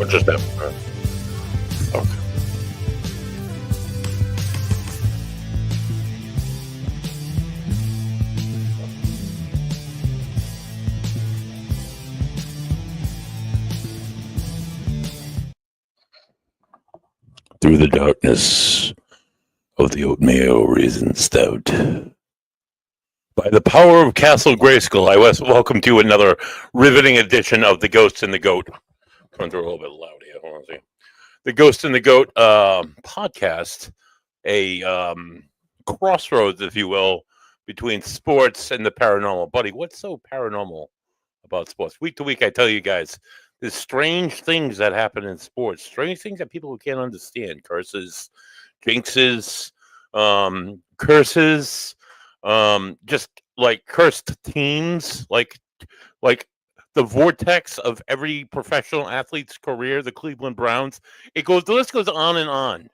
Or just them? Okay. Through the darkness of the oatmeal raisin stout. By the power of Castle Grayskull, I welcome to another riveting edition of The Ghost and the Goat. I'm going through a little bit loud here. Hold on a second. The Ghost and the Goat podcast, a crossroads, if you will, between sports and the paranormal. Buddy, what's so paranormal about sports? Week to week, I tell you guys, there's strange things that happen in sports, strange things that people can't understand. Curses, jinxes, curses, just like cursed teams, like the vortex of every professional athlete's career, the Cleveland Browns. The list goes on and on.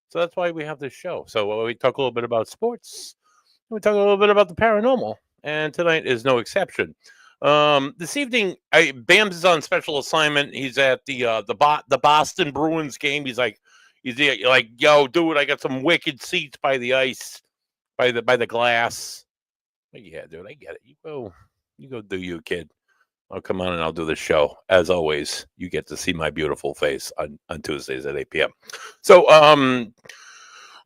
So that's why we have this show. So we talk a little bit about sports. We talk a little bit about the paranormal, and tonight is no exception. This evening, Bams is on special assignment. He's at the Boston Bruins game. He's like, yo, dude, I got some wicked seats by the ice, by the glass. Yeah, dude, I get it. You go do you, kid. I'll come on and I'll do the show. As always, you get to see my beautiful face on Tuesdays at 8 p.m. So,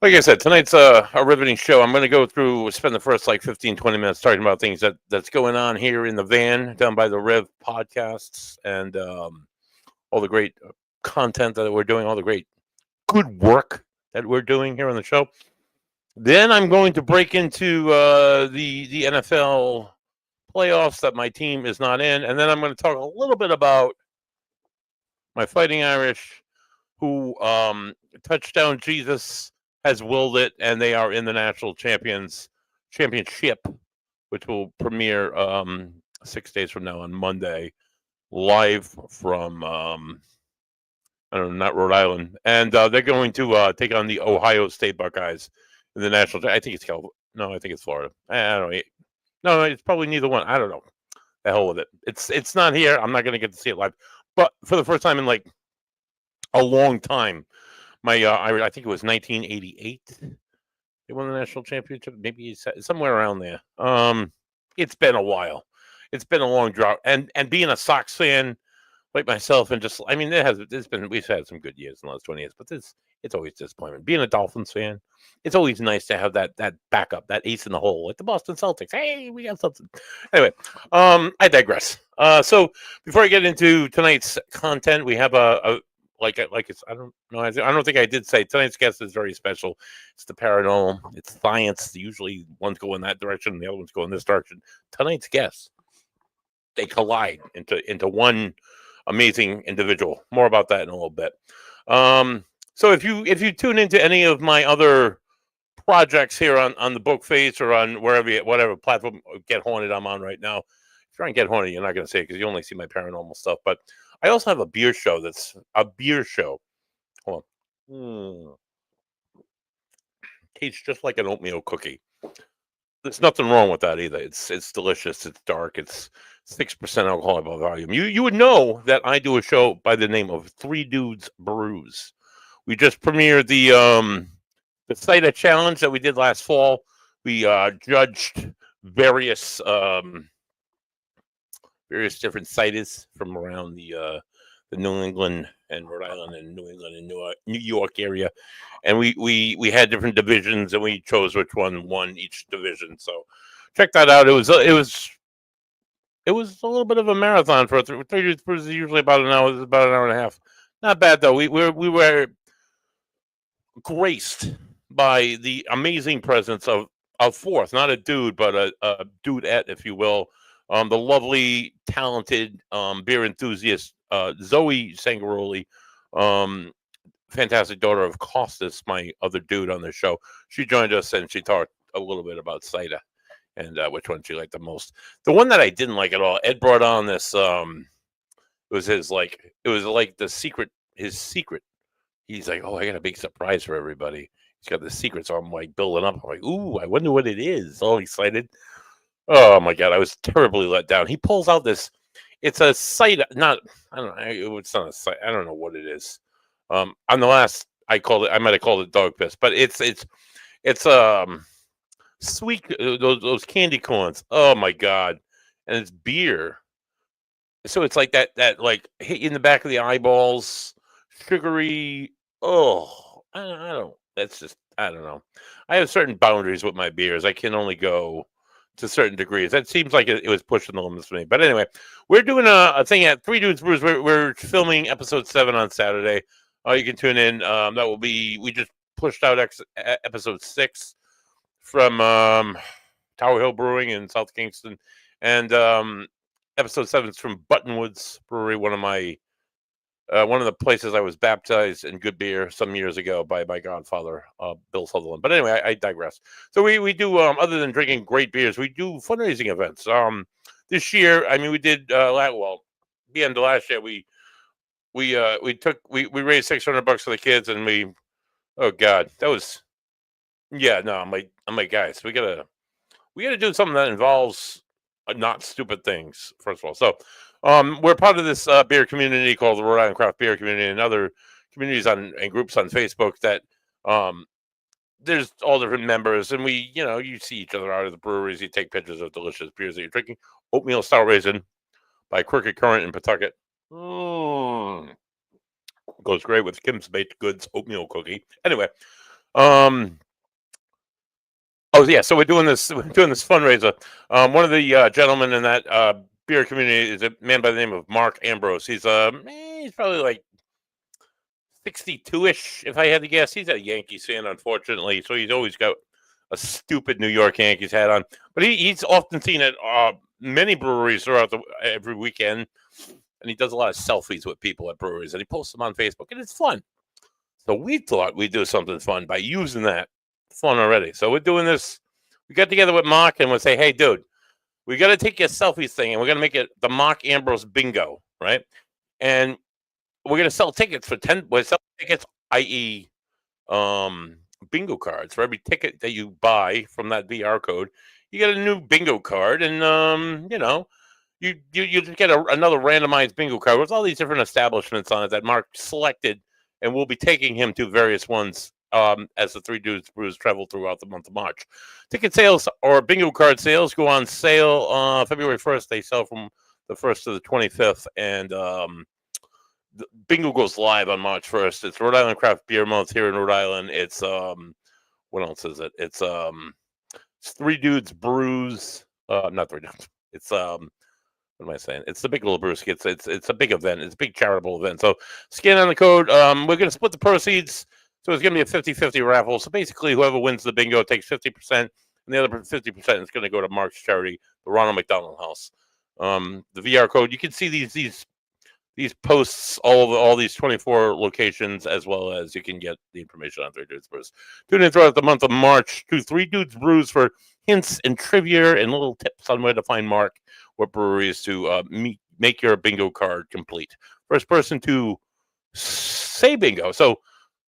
like I said, tonight's a riveting show. I'm going to spend the first 15, 20 minutes talking about things that's going on here in the van down by the Rev podcasts and all the great content that we're doing, all the great good work that we're doing here on the show. Then I'm going to break into the NFL playoffs that my team is not in. And then I'm going to talk a little bit about my Fighting Irish, who touchdown Jesus has willed it, and they are in the national championship, which will premiere 6 days from now on Monday, live from not Rhode Island, and they're going to take on the Ohio State Buckeyes in the national. I think it's California. No, I think it's Florida. I don't know. No, it's probably neither one. I don't know. The hell with it. It's not here. I'm not going to get to see it live, but for the first time in a long time. I think it was 1988. They won the national championship. Maybe somewhere around there. It's been a while. It's been a long drought. And being a Sox fan like myself, and we've had some good years in the last 20 years, but it's always disappointment. Being a Dolphins fan, it's always nice to have that backup, that ace in the hole, like the Boston Celtics. Hey, we got something. Anyway, I digress. So before I get into tonight's content, we have I don't think I did say tonight's guest is very special. It's the paranormal. It's science. Usually one's go in that direction, and the other one's go in this direction. Tonight's guest, they collide into one amazing individual. More about that in a little bit. So if you tune into any of my other projects here on the Book Face or on whatever platform Get Haunted I'm on right now, if you're on Get Haunted, you're not going to see it because you only see my paranormal stuff, but I also have a beer show that's a beer show. Hold on. Tastes just like an oatmeal cookie. There's nothing wrong with that either. It's delicious. It's dark. It's 6% alcohol by volume. You would know that I do a show by the name of Three Dudes Brews. We just premiered the Cider Challenge that we did last fall. We judged various different ciders from around the New England and Rhode Island and New England and New York area, and we had different divisions, and we chose which one won each division. So check that out. It was a little bit of a marathon for 3 Dudes Brews. Usually about an hour. It's about an hour and a half. Not bad though. We were graced by the amazing presence of a fourth, not a dude, but a dudette, if you will. The lovely, talented beer enthusiast, Zoe Sangaroli, fantastic daughter of Costas, my other dude on the show. She joined us and she talked a little bit about cider and which one she liked the most. The one that I didn't like at all, Ed brought on this. It was his secret. He's like, oh, I got a big surprise for everybody. He's got the secret, so I'm like building up. I'm like, ooh, I wonder what it is. All excited. Oh my God, I was terribly let down. He pulls out this it's a site. Not I don't know. It's not a site. I don't know what it is. On the last, I might have called it dog piss, but it's sweet those candy corns. Oh my god, and it's beer. So it's like that like hit you in the back of the eyeballs, sugary. Oh, I don't. That's just I don't know. I have certain boundaries with my beers. I can only go to certain degrees. That seems like it was pushing the limits for me. But anyway, we're doing a thing at Three Dudes Brews. We're filming episode 7 on Saturday. You can tune in. That will be. We just pushed out episode 6 from Tower Hill Brewing in South Kingston, and episode 7 is from Buttonwoods Brewery, one of the places I was baptized in good beer some years ago by my godfather, Bill Sutherland. But anyway, I digress. So we do other than drinking great beers, we do fundraising events. This year, I mean, we did the end of last year, we raised $600 for the kids, and oh god, that was no, I'm like guys, we gotta do something that involves not stupid things, first of all. So we're part of this beer community called the Rhode Island Craft Beer Community, and other communities and groups on Facebook that there's all different members, and you see each other out of the breweries. You take pictures of delicious beers that you're drinking. Oatmeal Stout Raisin by Crooked Current in Pawtucket. Goes great with Kim's Baked Goods oatmeal cookie. Anyway, oh yeah, so we're doing this fundraiser. One of the gentlemen in that beer community is a man by the name of Mark Ambrose. He's probably like 62-ish, if I had to guess. He's a Yankees fan, unfortunately, so he's always got a stupid New York Yankees hat on. But he's often seen at many breweries throughout every weekend, and he does a lot of selfies with people at breweries, and he posts them on Facebook, and it's fun. So we thought we'd do something fun by using that fun already. So we're doing this. We got together with Mark and we'll say, hey, dude, we got to take your selfies thing and we're going to make it the Mark Ambrose Bingo, right? And we're going to sell tickets for 10. We'll sell tickets, i.e., bingo cards. For every ticket that you buy from that VR code, you get a new bingo card, and you just get another randomized bingo card with all these different establishments on it that Mark selected, and we'll be taking him to various ones as the Three Dudes Brews travel throughout the month of March. Ticket sales or bingo card sales go on sale February 1st. They sell from the 1st to the 25th, and the bingo goes live on March 1st. It's Rhode Island Craft Beer Month here in Rhode Island. It's what else is it? It's Three Dudes Brews. Not Three Dudes. It's what am I saying? It's the Big Little Brewski. It's a big event. It's a big charitable event. So scan on the code. We're gonna split the proceeds. So it's going to be a 50-50 raffle. So basically, whoever wins the bingo takes 50%, and the other 50% is going to go to Mark's charity, the Ronald McDonald House. The VR code, you can see these posts all these 24 locations, as well as you can get the information on Three Dudes Brews. Tune in throughout the month of March to Three Dudes Brews for hints and trivia and little tips on where to find Mark, what breweries to make your bingo card complete. First person to say bingo. So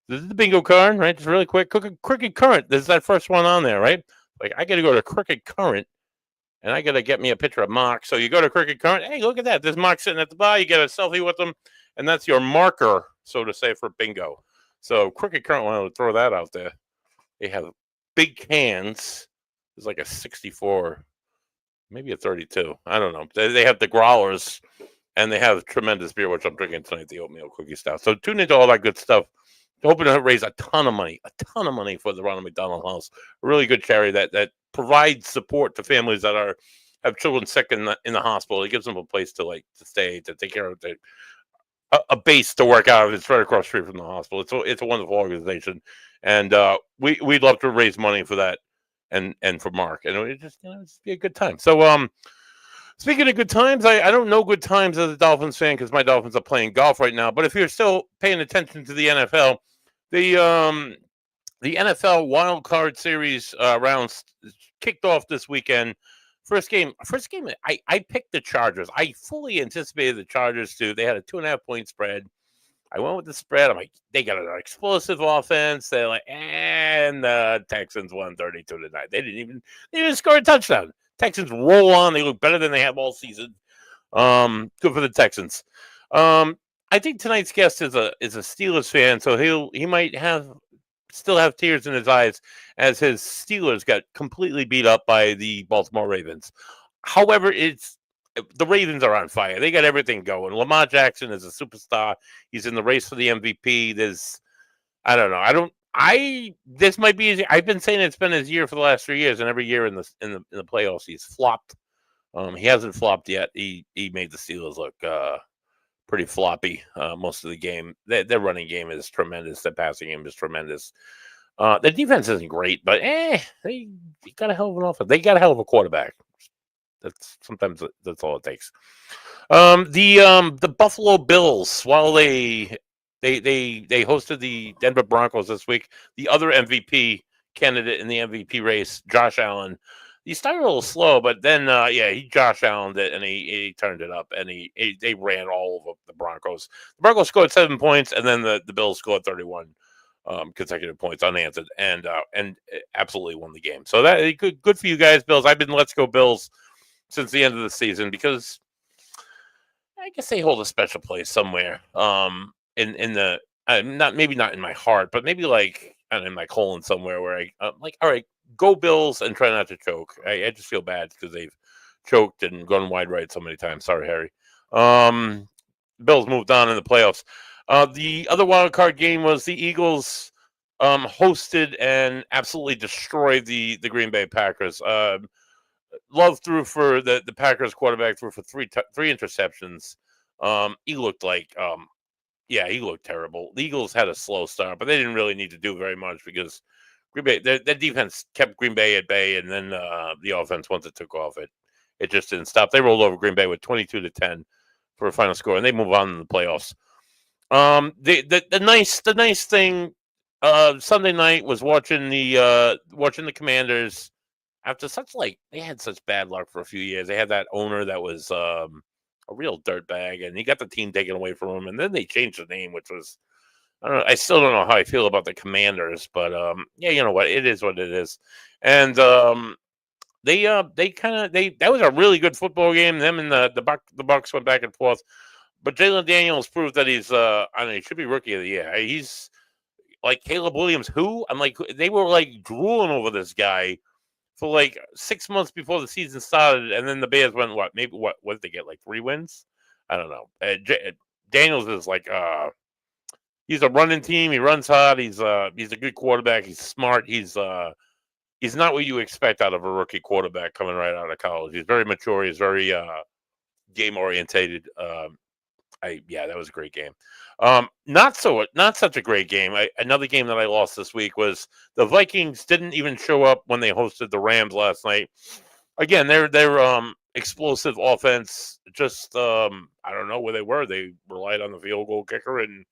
this is the bingo card, right? Just really quick. Crooked Current. This is that first one on there, right? Like, I got to go to Crooked Current, and I got to get me a picture of Mark. So you go to Crooked Current. Hey, look at that. There's Mark sitting at the bar. You get a selfie with him, and that's your marker, so to say, for bingo. So Crooked Current, wanted to throw that out there. They have big cans. There's like a 64, maybe a 32. I don't know. They have the growlers, and they have tremendous beer, which I'm drinking tonight, the oatmeal cookie stout. So tune into all that good stuff. Hoping to raise a ton of money for the Ronald McDonald House. A really good charity that provides support to families that have children sick in the hospital. It gives them a place to stay, to take care of, a base to work out of. It's right across the street from the hospital. It's a wonderful organization, and we'd love to raise money for that and for Mark, and it just it's be a good time. So speaking of good times, I don't know good times as a Dolphins fan because my Dolphins are playing golf right now. But if you're still paying attention to the NFL, the NFL Wild Card Series rounds kicked off this weekend. First game. I picked the Chargers. I fully anticipated the Chargers to. They had a 2.5-point spread. I went with the spread. I'm like, they got an explosive offense. They're like, and the Texans won 32-9. They didn't even score a touchdown. Texans roll on. They look better than they have all season. Good for the Texans. I think tonight's guest is a Steelers fan, so he might still have tears in his eyes as his Steelers got completely beat up by the Baltimore Ravens. However, the Ravens are on fire. They got everything going. Lamar Jackson is a superstar. He's in the race for the MVP. I don't know. This might be his. I've been saying it's been his year for the last 3 years, and every year in the playoffs he's flopped. He hasn't flopped yet. He made the Steelers look pretty floppy most of the game. Their running game is tremendous. Their passing game is tremendous. The defense isn't great, but they got a hell of an offense. They got a hell of a quarterback. That's all it takes. The Buffalo Bills, while they hosted the Denver Broncos this week, the other MVP candidate in the MVP race, Josh Allen. He started a little slow, but then he Josh Allen'd it and he turned it up and they ran all over the Broncos. The Broncos scored 7 points and then the Bills scored 31 consecutive points unanswered and absolutely won the game. So that good for you guys, Bills. I've been Let's Go Bills since the end of the season because I guess they hold a special place somewhere in the maybe not in my heart, but maybe like in my colon somewhere where I like, all right, go Bills and try not to choke. I just feel bad because they've choked and gone wide right so many times. Sorry, Harry. Bills moved on in the playoffs. The other wild card game was the Eagles hosted and absolutely destroyed the Green Bay Packers. Love threw for the Packers quarterback threw for three interceptions. He looked like he looked terrible. The Eagles had a slow start, but they didn't really need to do very much because Green Bay their defense kept Green Bay at bay, and then the offense once it took off, it just didn't stop. They rolled over Green Bay with 22-10 for a final score, and they move on in the playoffs. The nice thing Sunday night was watching the Commanders. After they had such bad luck for a few years. They had that owner that was a real dirtbag, and he got the team taken away from him. And then they changed the name, which was I don't know. I still don't know how I feel about the Commanders, but you know what? It is what it is. And that was a really good football game. Them and the Bucks went back and forth, but Jalen Daniels proved that he should be Rookie of the Year. He's like Caleb Williams. Who I'm like they were like drooling over this guy for like 6 months before the season started, and then the Bears went what did they get, like 3 wins? I don't know. Daniels is like he's a running team. He runs hard. He's a good quarterback. He's smart. He's not what you expect out of a rookie quarterback coming right out of college. He's very mature. He's very game orientated. That was a great game. Not such a great game. Another game that I lost this week was the Vikings didn't even show up when they hosted the Rams last night. Again, their explosive offense just I don't know where they were. They relied on the field goal kicker, and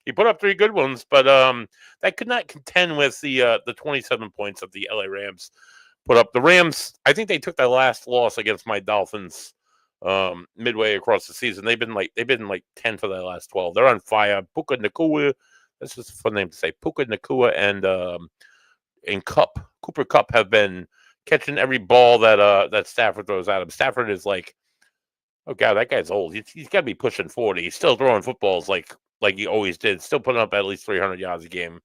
he put up 3 good ones, but that could not contend with the 27 points that the LA Rams put up. The Rams, I think they took their last loss against my Dolphins midway across the season. They've been like 10 for their last 12. They're on fire. Puka Nacua, this is a fun name to say. Puka Nacua and Cooper Kupp have been catching every ball that Stafford throws at him. Stafford is like, oh god, that guy's old. He's got to be pushing 40. He's still throwing footballs like he always did. Still putting up at least 300 yards a game.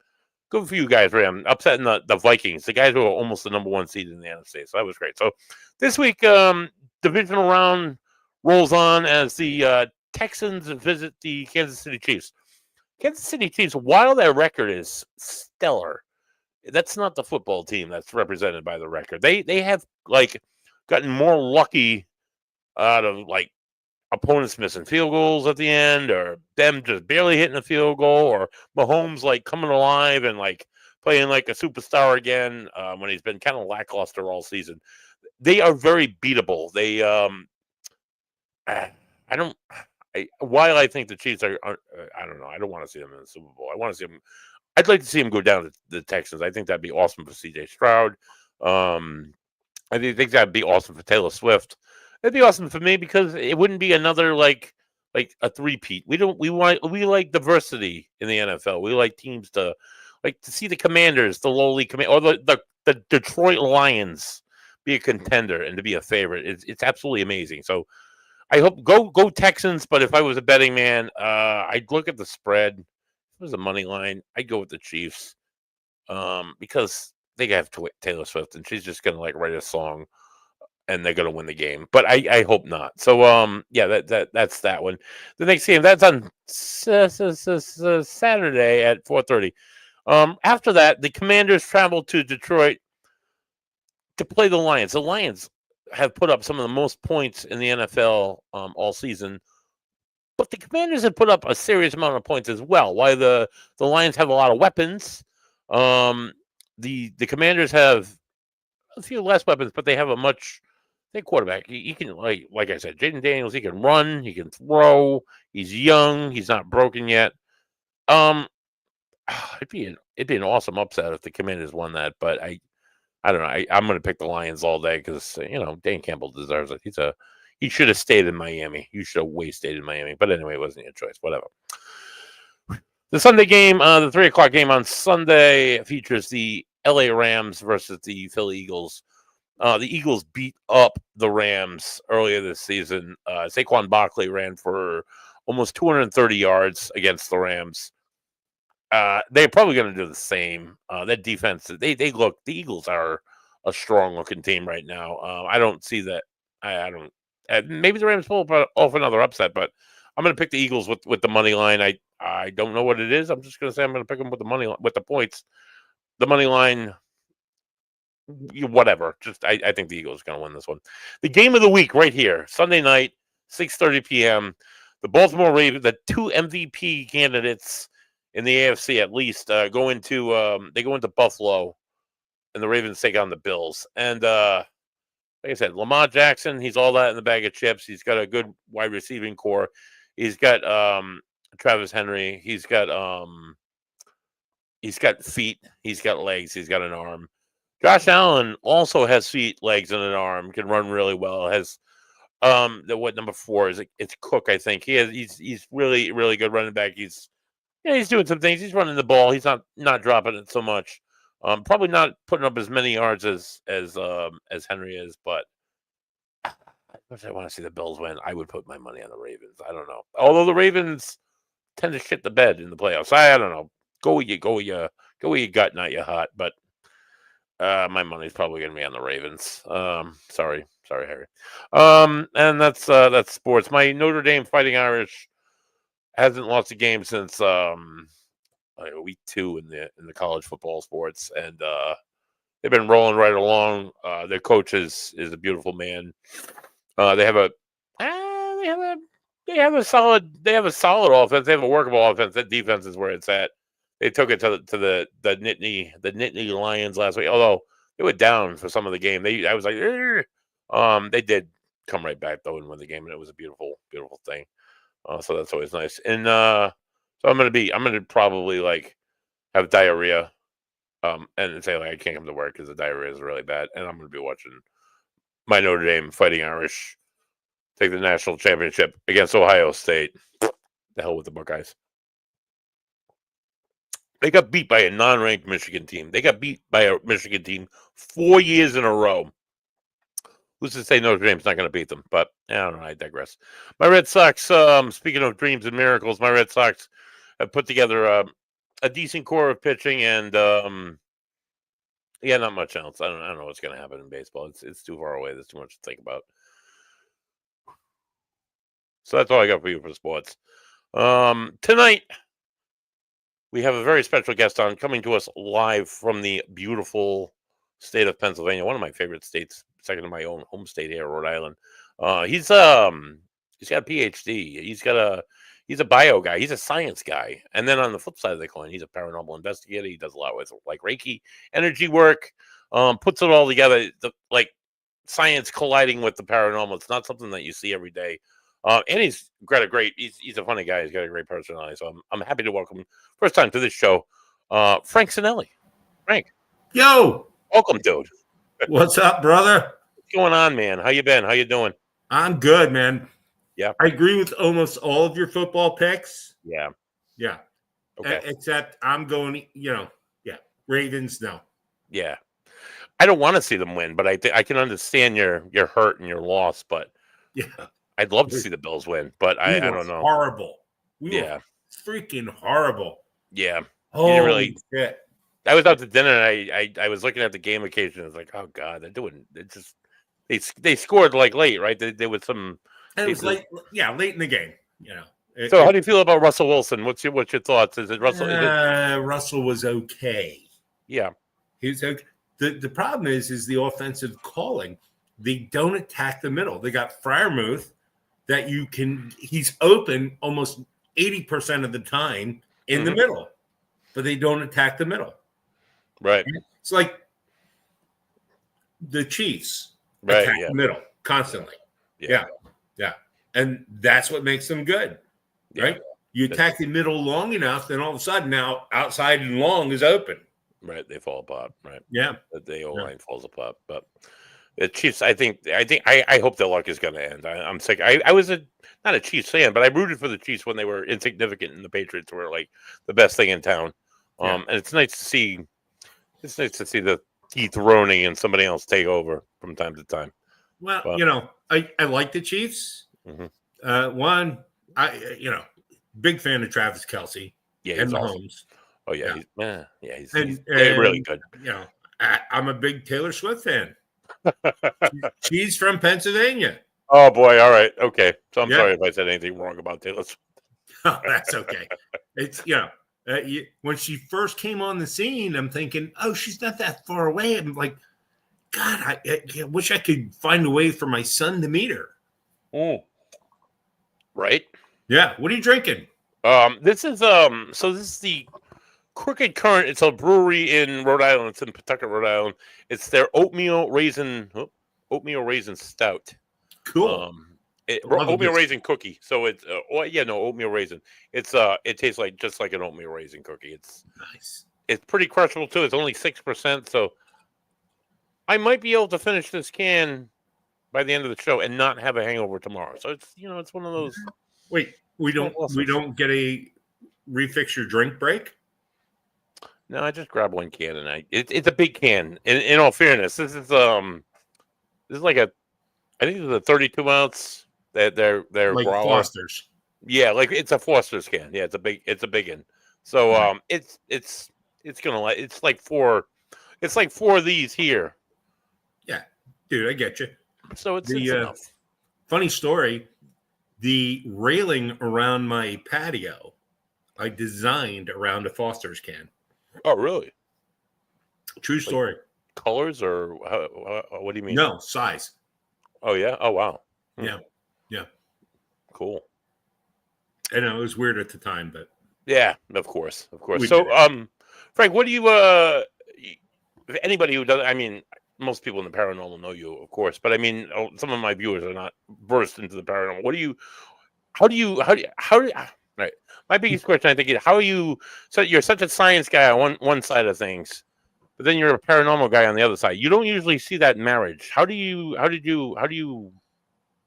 Good for you guys, Ram. Upsetting the Vikings, the guys who are almost the number 1 seed in the NFC. So that was great. So this week, divisional round rolls on as the Texans visit the Kansas City Chiefs. Kansas City Chiefs, while their record is stellar, that's not the football team that's represented by the record. They have like gotten more lucky out of like opponents missing field goals at the end, or them just barely hitting a field goal, or Mahomes like coming alive and like playing like a superstar again when he's been kind of lackluster all season. They are very beatable. They while I think the Chiefs are I don't know. I don't want to see them in the Super Bowl. I want to see them. I'd like to see them go down to the Texans. I think that'd be awesome for C.J. Stroud. I think that'd be awesome for Taylor Swift. It'd be awesome for me because it wouldn't be another like a three-peat. We like diversity in the NFL. We like teams to see the Commanders, the lowly or the Detroit Lions be a contender and to be a favorite. It's absolutely amazing. So I hope go Texans. But if I was a betting man, I'd look at the spread. If it was a money line, I'd go with the Chiefs. Because they have Taylor Swift, and she's just gonna like write a song, and they're gonna win the game. But I hope not. So yeah, that's that one. The next game that's on Saturday at 4:30. After that, the Commanders travel to Detroit to play the Lions. The Lions have put up some of the most points in the NFL all season, but the Commanders have put up a serious amount of points as well. While the Lions have a lot of weapons, the Commanders have a few less weapons, but they have a much their quarterback. He can like I said, Jaden Daniels. He can run. He can throw. He's young. He's not broken yet. Um, it'd be an awesome upset if the Commanders won that, but I don't know. I'm going to pick the Lions all day because Dan Campbell deserves it. He should have stayed in Miami. You should have way stayed in Miami. But anyway, it wasn't your choice. Whatever. The Sunday game, the 3:00 game on Sunday features the LA Rams versus the Philly Eagles. The Eagles beat up the Rams earlier this season. Saquon Barkley ran for almost 230 yards against the Rams. They're probably going to do the same. That defense, the Eagles are a strong looking team right now. I don't see that. I don't. Maybe the Rams pull off another upset, but I'm going to pick the Eagles with the money line. I don't know what it is. I'm just going to say I'm going to pick them with the money with the points. The money line, whatever. Just I think the Eagles are going to win this one. The game of the week right here, Sunday night, 6:30 p.m. The Baltimore Ravens, the two MVP candidates in the AFC at least, go into Buffalo, and the Ravens take on the Bills. And like I said, Lamar Jackson, he's all that in the bag of chips. He's got a good wide receiving core. He's got Travis Henry. He's got feet. He's got legs. He's got an arm. Josh Allen also has feet, legs, and an arm. Can run really well. Has number 4 is? It's Cook, I think. He's really, really good running back. He's doing some things. He's running the ball. He's not dropping it so much. Probably not putting up as many yards as Henry is, but if I want to see the Bills win, I would put my money on the Ravens. I don't know. Although the Ravens tend to shit the bed in the playoffs. I don't know. Go with your gut, not your heart. But my money's probably going to be on the Ravens. Sorry, Harry. And that's sports. My Notre Dame Fighting Irish hasn't lost a game since week 2 in the college football sports, and they've been rolling right along. Their coach is a beautiful man. They have a solid offense. They have a workable offense. That defense is where it's at. They took it to the Nittany Lions last week. Although they were down for some of the game, I was like, they did come right back though and win the game, and it was a beautiful, beautiful thing. So that's always nice. And so I'm gonna probably like have diarrhea, and say like I can't come to work because the diarrhea is really bad, and I'm gonna be watching my Notre Dame Fighting Irish take the national championship against Ohio State. The hell with the Buckeyes. They got beat by a non-ranked Michigan team. They got beat by a Michigan team 4 years in a row. Who's to say Notre Dame's not going to beat them? But I don't know. I digress. My Red Sox, speaking of dreams and miracles, my Red Sox have put together a decent core of pitching, and not much else. I don't know what's going to happen in baseball. It's too far away. There's too much to think about. So that's all I got for you for sports. Tonight, we have a very special guest on, coming to us live from the beautiful state of Pennsylvania, one of my favorite states, second to my own home state here, Rhode Island. He's got a PhD. He's a bio guy. He's a science guy. And then on the flip side of the coin, he's a paranormal investigator. He does a lot with like Reiki energy work. Puts it all together, like science colliding with the paranormal. It's not something that you see every day. And he's got he's a funny guy. He's got a great personality. So I'm happy to welcome first time to this show, Frank Cinelli. Frank. Yo. Welcome, dude. What's up, brother? What's going on, man? How you been? How you doing? I'm good, man. Yeah. I agree with almost all of your football picks. Yeah. Yeah. Okay. Except I'm going, Ravens, no. Yeah. I don't want to see them win, but I can understand your hurt and your loss, but yeah, I'd love to see the Bills win, but We I were don't know. horrible. We Yeah. were freaking horrible. Yeah. You Holy didn't really. shit. I was out to dinner and I was looking at the game occasion. I was like, oh god, they're doing it. Just they scored like late, right? They was some. And it was late. Yeah, late in the game. You know. So how do you feel about Russell Wilson? What's your thoughts? Is it Russell? Russell was okay. Yeah. He was okay. The problem is the offensive calling. They don't attack the middle. They got Freiermuth that he's open almost 80% of the time in the middle, but they don't attack the middle. Right. It's like the Chiefs attack the middle constantly. Yeah. And that's what makes them good, right? You attack the middle long enough, then all of a sudden now outside and long is open. Right. They fall apart. Right. Yeah. The O-line falls apart. But the Chiefs, I hope their luck is going to end. I'm sick. I was not a Chiefs fan, but I rooted for the Chiefs when they were insignificant and the Patriots were like the best thing in town. And it's nice to see the dethroning and somebody else take over from time to time. Well, I like the Chiefs. One, big fan of Travis Kelce and Mahomes. Oh yeah, he's really good. I'm a big Taylor Swift fan. She's from Pennsylvania. Oh boy, all right, okay. So I'm sorry if I said anything wrong about Taylor Swift. Oh, that's okay. It's when she first came on the scene, I'm thinking, oh, she's not that far away. I'm like, God, I wish I could find a way for my son to meet her. Right? Yeah. What are you drinking? This is the Crooked Current. It's a brewery in Rhode Island. It's in Pawtucket, Rhode Island. It's their oatmeal raisin stout. Cool. Oatmeal raisin cookie. So it's oatmeal raisin. It's it tastes just like an oatmeal raisin cookie. It's nice. It's pretty crushable too. It's only 6%, so I might be able to finish this can by the end of the show and not have a hangover tomorrow. So it's it's one of those. Wait, we don't get a refix your drink break? No, I just grab one can and it's a big can. In all fairness, this is like I think it's a 32 ounce. They're like Foster's. Yeah, like it's a Foster's can. Yeah, it's a big one. So it's like four of these here. Yeah, dude, I get you. So it's enough. Funny story. The railing around my patio, I designed around a Foster's can. Oh, really? True story. Colors or what do you mean? No, size. Oh, yeah? Oh, wow. Yeah. Cool. I know, it was weird at the time, but... Yeah, of course. So, Frank, what do you... anybody who does... I mean, most people in the paranormal know you, of course, but I mean, some of my viewers are not versed into the paranormal. Right. My biggest question, I think, is how are you... So you're such a science guy on one side of things, but then you're a paranormal guy on the other side. You don't usually see that marriage. How do you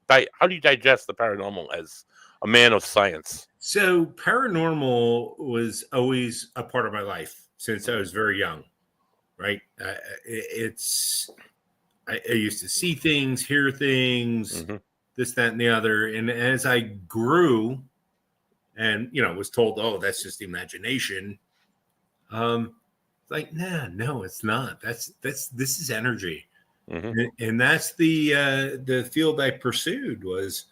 digest the paranormal as a man of science? So paranormal was always a part of my life since I was very young, right? I used to see things, hear things, this, that, and the other. And as I grew and, was told, oh, that's just imagination. Like, no, it's not. This is energy. And that's the field I pursued was,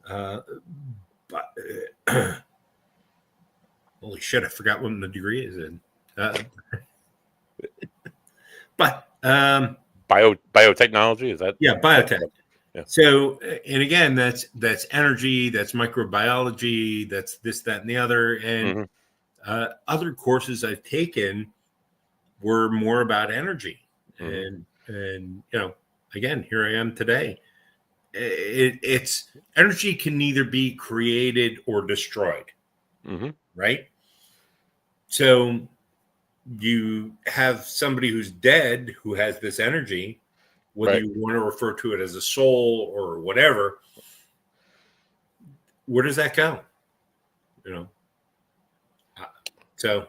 holy shit, I forgot what the degree is in. Biotechnology, is that? Yeah, biotech. Yeah. So, and again, that's energy, that's microbiology, that's this, that, and the other. And other courses I've taken were more about energy. And again, here I am today. It's energy can neither be created or destroyed, right? So you have somebody who's dead who has this energy, whether you want to refer to it as a soul or whatever. Where does that go? So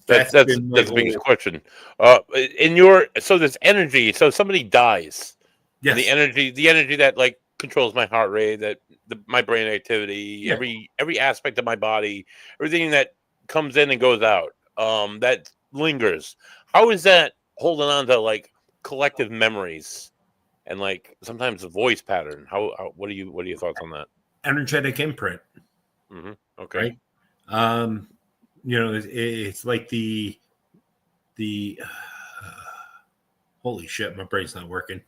that's the biggest question. So there's energy. So somebody dies. Yes. And the energy that like controls my heart rate, that my brain activity, Yeah. every aspect of my body, everything that comes in and goes out, that lingers. How is that holding on to like collective memories and like sometimes the voice pattern? What are your thoughts on that? Energetic imprint, Okay. right? It's like the holy shit, my brain's not working.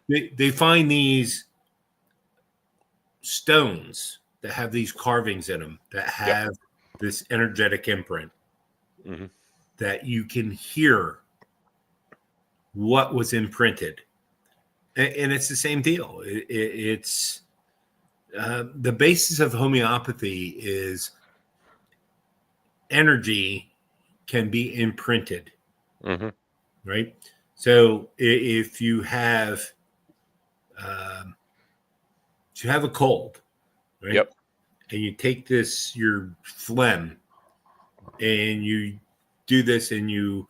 They find these stones that have these carvings in them that have this energetic imprint that you can hear what was imprinted, and it's the same deal. It's the basis of homeopathy is energy can be imprinted, right? So if you have a cold, right? Yep. And you take this, your phlegm, and you do this, and you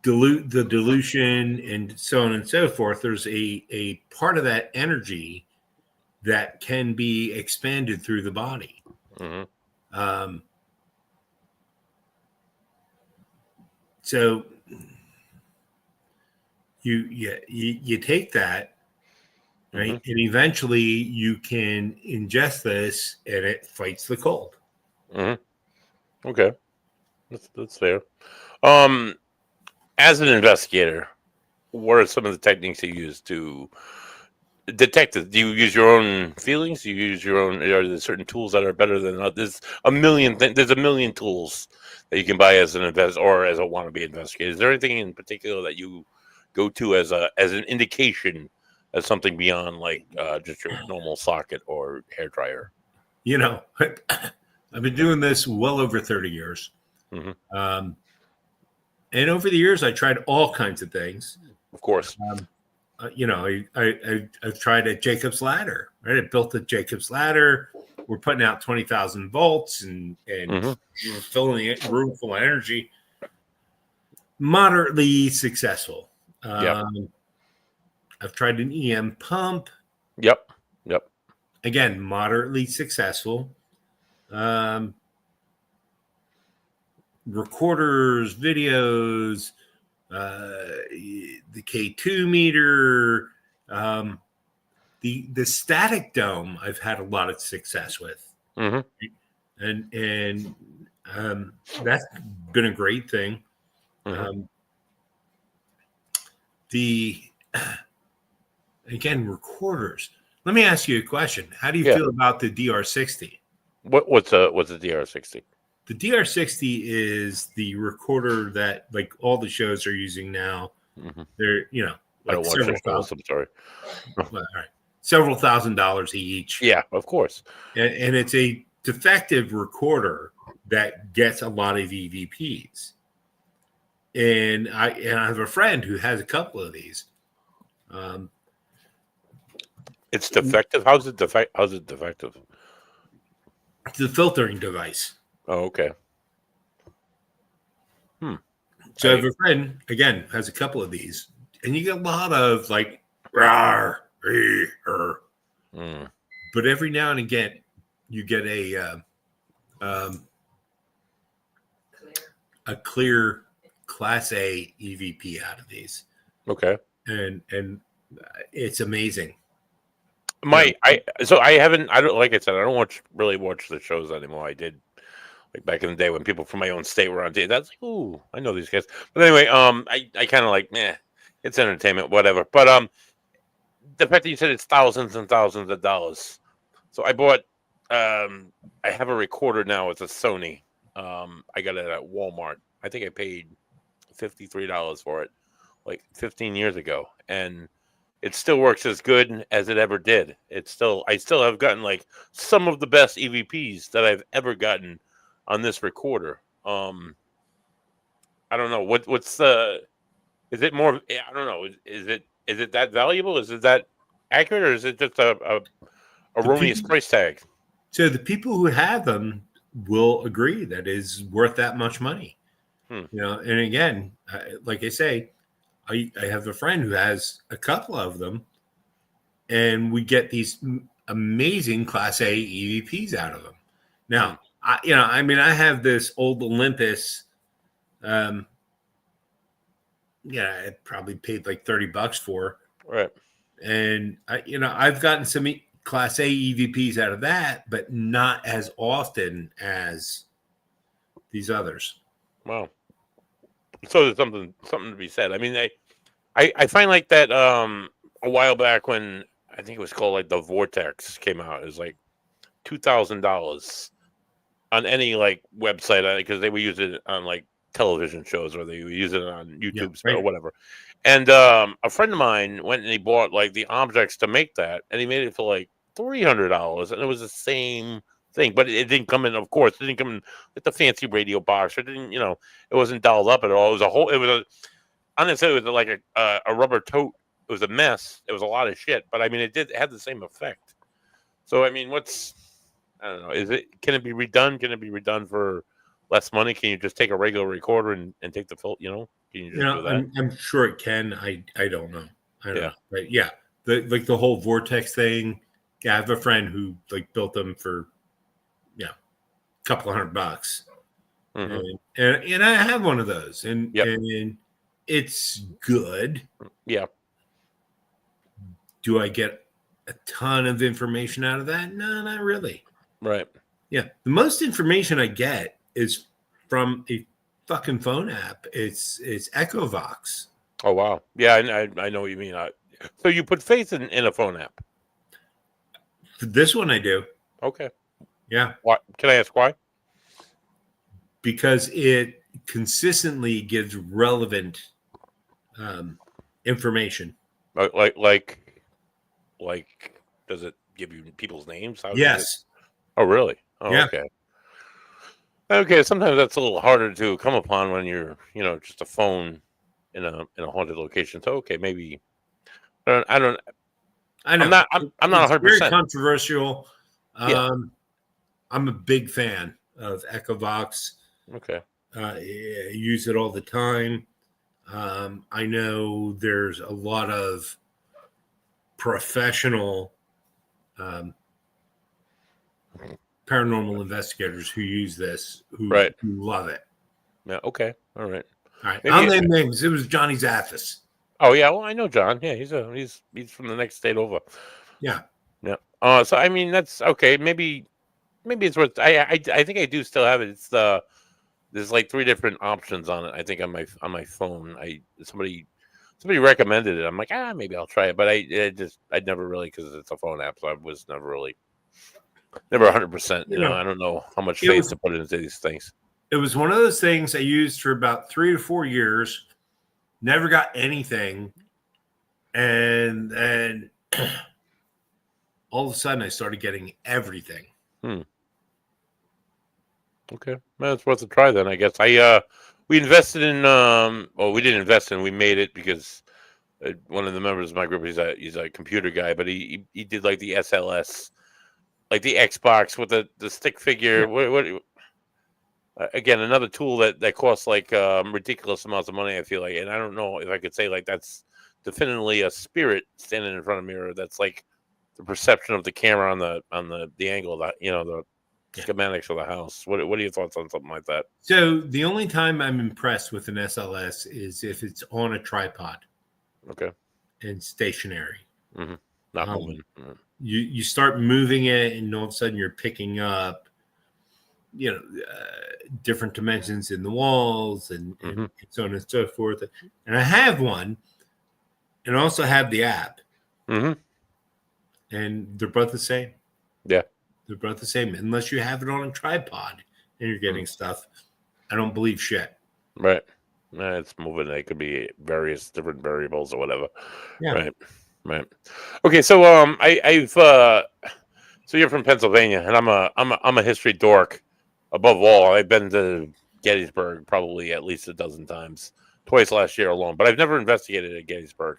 dilute the dilution, and so on and so forth. There's a part of that energy that can be expanded through the body. So you take that, right, and eventually you can ingest this, and it fights the cold. Okay, that's fair. As an investigator, what are some of the techniques you use to detect it? Do you use your own feelings? Do you use your own? Are there certain tools that are better than others? There's a million tools that you can buy as an investor or as a wannabe investigator. Is there anything in particular that you go to as an indication of something beyond like just your normal socket or hair dryer? I've been doing this well over 30 years. And over the years, I tried all kinds of things. Of course. I've tried a Jacob's ladder, right? I built a Jacob's ladder. We're putting out 20,000 volts and filling the room full of energy. Moderately successful. I've tried an EM pump. Yep. Again, moderately successful. Recorders, videos, the K2 meter, the static dome. I've had a lot of success with, and that's been a great thing. Again, recorders. Let me ask you a question. How do you feel about the DR60? What's a DR60? The DR60 is the recorder that like all the shows are using now. They're I don't watch the shows. I'm sorry. Well, all right. Several $1,000s each. Yeah, of course. And it's a defective recorder that gets a lot of EVPs. And I have a friend who has a couple of these. It's defective. How's it defective? It's a filtering device. Oh, okay. So I have a friend, again, has a couple of these, and you get a lot of like, rawr, but every now and again, you get a clear Class A EVP out of these. Okay. And it's amazing. I don't, like I said, I don't really watch the shows anymore. I did like back in the day when people from my own state were on TV. That's like, ooh, I know these guys. But anyway, I kind of like, it's entertainment, whatever. But the fact that you said it's thousands and thousands of dollars. So I bought, I have a recorder now. It's a Sony. I got it at Walmart. I think I paid $53 for it, like 15 years ago, and it still works as good as it ever did. I still have gotten like some of the best EVPs that I've ever gotten on this recorder. I don't know what's the. Is it more? I don't know. Is it that valuable? Is it that accurate, or is it just a erroneous price tag? So the people who have them will agree that is worth that much money. And again, like I say, I have a friend who has a couple of them, and we get these amazing Class A EVPs out of them. Now, I have this old Olympus. I probably paid like $30 for, Right. and I've gotten some Class A EVPs out of that, but not as often as these others. Wow. So there's something to be said. I mean, I find like that a while back when I think it was called like the Vortex came out. It was like $2,000 on any like website because they would use it on like television shows or they would use it on YouTube or whatever. And a friend of mine went and he bought like the objects to make that, and he made it for like $300, and it was the same thing, but it didn't come in. Of course, it didn't come in with the fancy radio box. Or it didn't, it wasn't dialed up at all. It was a whole. It was a. Honestly, it was like a rubber tote. It was a mess. It was a lot of shit, but I mean, it had the same effect. So I mean, I don't know. Can it be redone? Can it be redone for less money? Can you just take a regular recorder and take the filter? Can you just do that? I'm sure it can. I don't know. I don't know. But yeah, the whole Vortex thing. Yeah, I have a friend who like built them for a couple $100. Mm-hmm. And I have one of those, and it's good. Yeah. Do I get a ton of information out of that? No, not really. Right. Yeah. The most information I get is from a fucking phone app. It's Echovox. Oh, wow. Yeah, I know what you mean. So you put faith in a phone app? For this one, I do. Okay. Yeah. Why? Can I ask why? Because it consistently gives relevant information. Like, does it give you people's names? Yes. Oh, really? Oh, yeah. Okay. Okay. Sometimes that's a little harder to come upon when you're, just a phone in a haunted location. So okay, maybe I don't. I know. I'm not 100%. Very controversial. I'm a big fan of Echovox. Okay. I use it all the time. I know there's a lot of professional paranormal investigators who use this, who love it. Yeah. Okay. All right. All right. I'll name names. It was Johnny Zaffis. Oh yeah. Well, I know John. Yeah, he's from the next state over. Yeah. Yeah. So I mean that's okay. Maybe it's worth. I think I do still have it. It's there's like 3 different options on it. I think on my phone. Somebody recommended it. I'm like, maybe I'll try it. But I'd never really, because it's a phone app, so I was never 100%. I don't know how much faith to put into these things. It was one of those things I used for about 3 to 4 years. Never got anything, and then all of a sudden I started getting everything. Okay, well, it's worth a try then, I guess. We invested in we didn't invest in. We made it because one of the members of my group, he's a computer guy, but he did like the SLS, like the Xbox with the stick figure. Yeah. Again, another tool that costs like ridiculous amounts of money, I feel like, and I don't know if I could say like that's definitely a spirit standing in front of a mirror. That's like the perception of the camera on the angle of that, the schematics of the house. What are your thoughts on something like that? So the only time I'm impressed with an SLS is if it's on a tripod. Okay. And stationary. Mm-hmm. Not moving. You start moving it, and all of a sudden you're picking up, different dimensions in the walls and so on and so forth. And I have one, and I also have the app. Mm-hmm. And they're both the same. Yeah. They're both the same. Unless you have it on a tripod and you're getting stuff, I don't believe shit. Right. It's moving. It could be various different variables or whatever. Yeah. Right. Okay. So I've so you're from Pennsylvania, and I'm a history dork. Above all, I've been to Gettysburg probably at least a dozen times, twice last year alone. But I've never investigated at Gettysburg.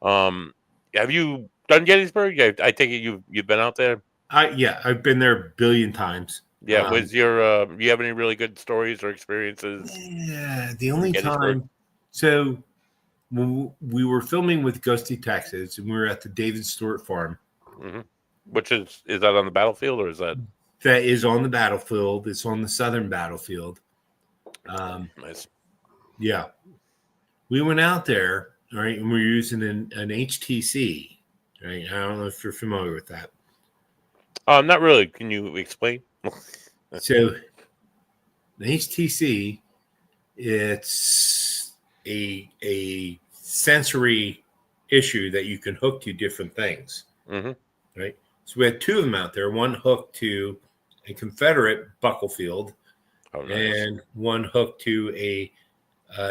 Have you done Gettysburg? I take it you've been out there. I've been there a billion times. Yeah, was your you have any really good stories or experiences? Yeah, the only time. So when we were filming with Ghost Detectives, and we were at the David Stewart farm. Mm-hmm. Which is that on the battlefield or is that? That is on the battlefield. It's on the southern battlefield. Nice. Yeah. We went out there, right, and we were using an HTC, right? I don't know if you're familiar with that. Not really. Can you explain? So the HTC, it's a sensory issue that you can hook to different things, Mm-hmm. right? So we had two of them out there. One hooked to a Confederate buckle field, Oh, nice. and one hooked to a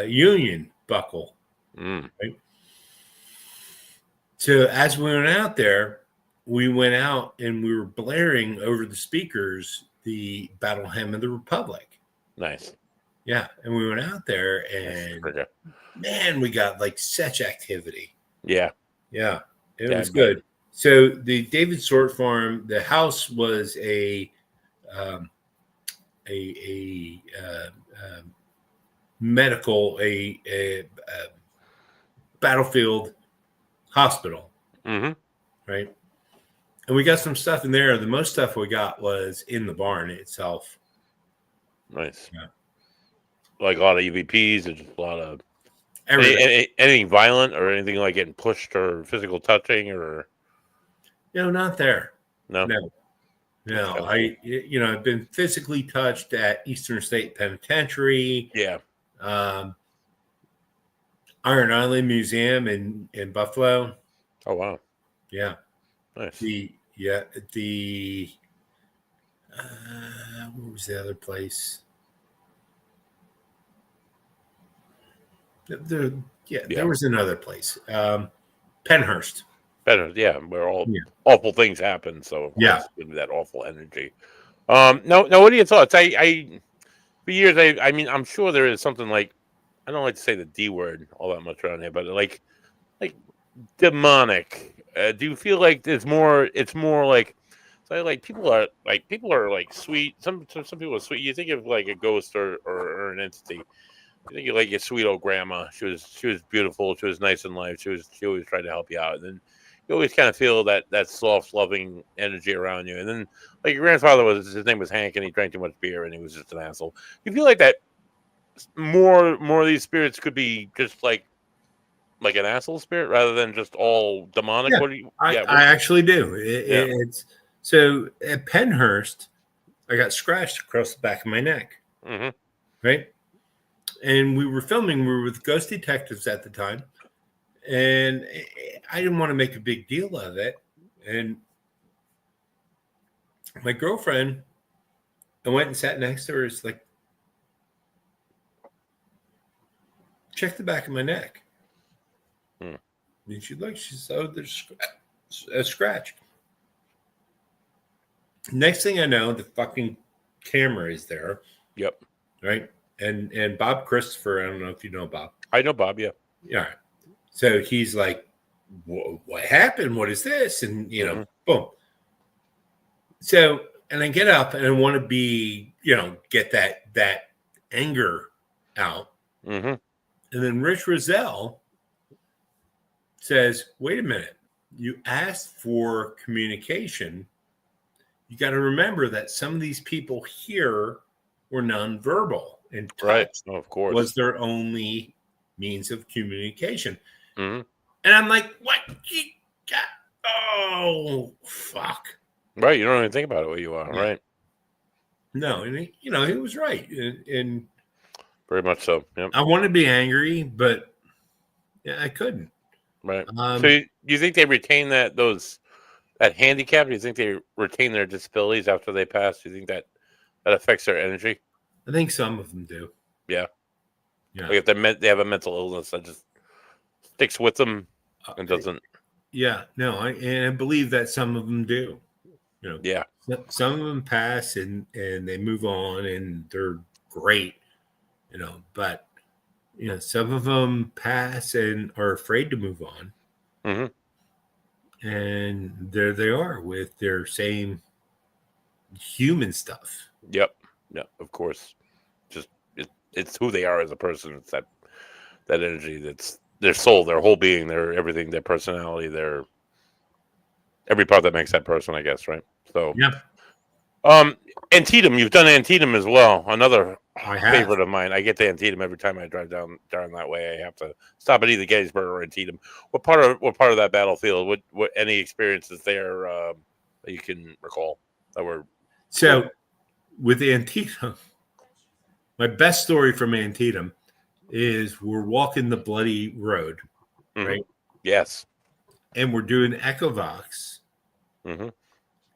Union buckle. Mm. Right? So as we went out there, we went out and we were blaring over the speakers the Battle Hymn of the Republic. Nice. Yeah, and we went out there, and man, we got like such activity. Yeah, it was good. So the David Stewart farm, the house was a medical, a battlefield hospital, mm-hmm. right? And we got some stuff in there. The most stuff we got was in the barn itself. Nice. Yeah. Like a lot of EVPs and just a lot of everything. Anything violent or anything like getting pushed or physical touching or? No, not there. No. Okay. I've been physically touched at Eastern State Penitentiary. Yeah. Iron Island Museum in Buffalo. Oh wow. Yeah. Nice. What was the other place? There was another place. Penhurst. Yeah, where all awful things happen. So of course, it's gonna be that awful energy. No. What are your thoughts? I for years, I mean, I'm sure there is something like, I don't like to say the D word all that much around here, but like demonic. Do you feel like it's more like, so like people are like sweet. Some people are sweet. You think of like a ghost or an entity. You think of like your sweet old grandma. She was beautiful. She was nice in life. She always tried to help you out. And then you always kind of feel that soft, loving energy around you. And then like your grandfather his name was Hank, and he drank too much beer, and he was just an asshole. You feel like that more of these spirits could be just like an asshole spirit rather than just all demonic. Yeah, what do you? I actually do. It's so at Penhurst, I got scratched across the back of my neck. Mm-hmm. Right. And we were filming. We were with Ghost Detectives at the time, and I didn't want to make a big deal of it. And my girlfriend, I went and sat next to her. It's like, check the back of my neck. Hmm. And she looked. She said, "Oh, there's a scratch." Next thing I know, the fucking camera is there. Yep. Right. And Bob Christopher, I don't know if you know Bob. I know Bob, yeah. Yeah. So he's like, what happened? What is this? And, boom. So, and I get up and I want to be, get that anger out. Mm-hmm. And then Rich Rozelle says, wait a minute. You asked for communication. You got to remember that some of these people here were nonverbal. And touch of course was their only means of communication. Mm-hmm. And I'm like, what? Oh, fuck. Right. You don't even think about it where you are, right? No. And, he was right. And very much so. Yep. I want to be angry, but I couldn't. Right. So you think they retain that handicap? Do you think they retain their disabilities after they pass? Do you think that affects their energy? I think some of them do. Yeah. Like if they have a mental illness that just sticks with them and doesn't. Yeah. No, I believe that some of them do. Yeah. Some of them pass and they move on and they're great. But some of them pass and are afraid to move on. Mm-hmm. And there they are with their same human stuff. Yep. Yeah, of course. Just it's who they are as a person. It's that energy that's their soul, their whole being, their everything, their personality, their every part that makes that person, I guess, right? So, Yeah, Antietam, you've done Antietam as well. Another I have. favorite of mine. I get to Antietam every time I drive down that way. I have to stop at either Gettysburg or Antietam. What part of that battlefield? What any experiences there that you can recall that were So cool? with Antietam, my best story from Antietam is we're walking the bloody road, Mm-hmm. right? Yes. And we're doing Echovox, Mm-hmm.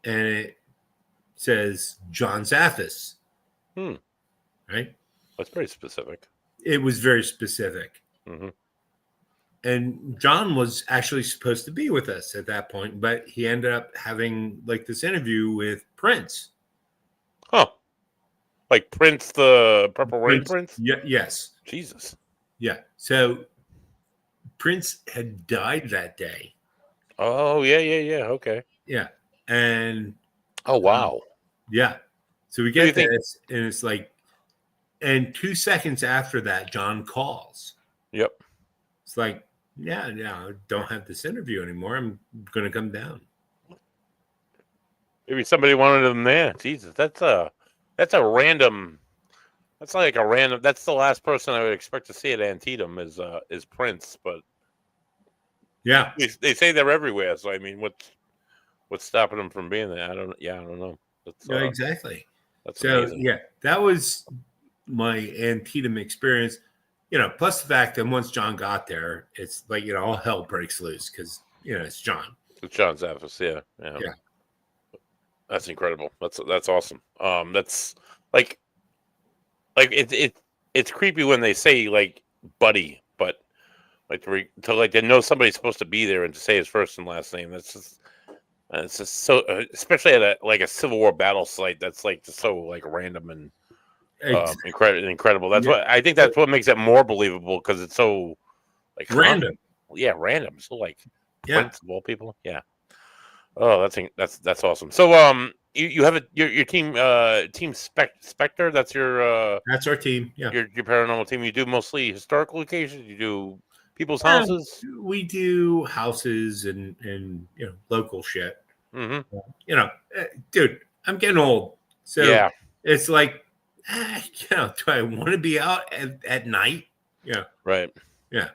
and it says John Zaffis, Hmm. right? That's pretty specific. It was very specific. Mm-hmm. And John was actually supposed to be with us at that point, but he ended up having like this interview with Prince. Huh. Like Prince, the Purple Rain Prince, Prince? yeah, yes, Jesus. yeah. So Prince had died that day. Oh, yeah. Okay. Yeah, and Oh, um, wow. yeah. So we So you get think? this, and it's like, and 2 seconds after that, John calls. Yep. It's like, yeah, I don't have this interview anymore. I'm going to come down. Maybe somebody wanted him there. Jesus, that's a random. That's like a random. That's the last person I would expect to see at Antietam is Prince. But Yeah, they say they're everywhere. So I mean, what's stopping them from being there? I don't. Yeah, I don't know. yeah, exactly. That's So amazing. yeah, that was my Antietam experience. Plus the fact that once John got there, it's like all hell breaks loose because it's John. With John Zaffis, yeah. Yeah, That's incredible. That's awesome. That's like it's creepy when they say like buddy, but like to like to know somebody's supposed to be there and to say his first and last name. It's just so, especially at a Civil War battle site. That's like just so like random and incredible. That's yeah, what I think. That's what makes it more believable because it's so like random. yeah, random. So like Yeah, Prince of all people, yeah. Oh, that's awesome. So you have your team team Spectre. That's that's our team. Yeah. your paranormal team. You do mostly historical occasions. You do people's Yeah, houses. we do houses and local shit. Mm-hmm. Dude, I'm getting old, so Yeah. it's like, do I want to be out at night? Yeah, Right. yeah,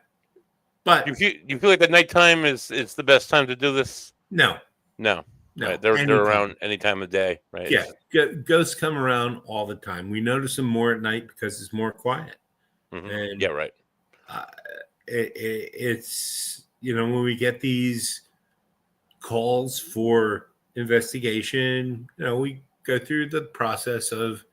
but You feel like the nighttime is the best time to do this? no, No. no, Right. They're anytime. around any time of day. Right. Yeah, ghosts come around all the time. We notice them more at night because it's more quiet, Mm-hmm. and Yeah. Right. uh, it's when we get these calls for investigation, we go through the process of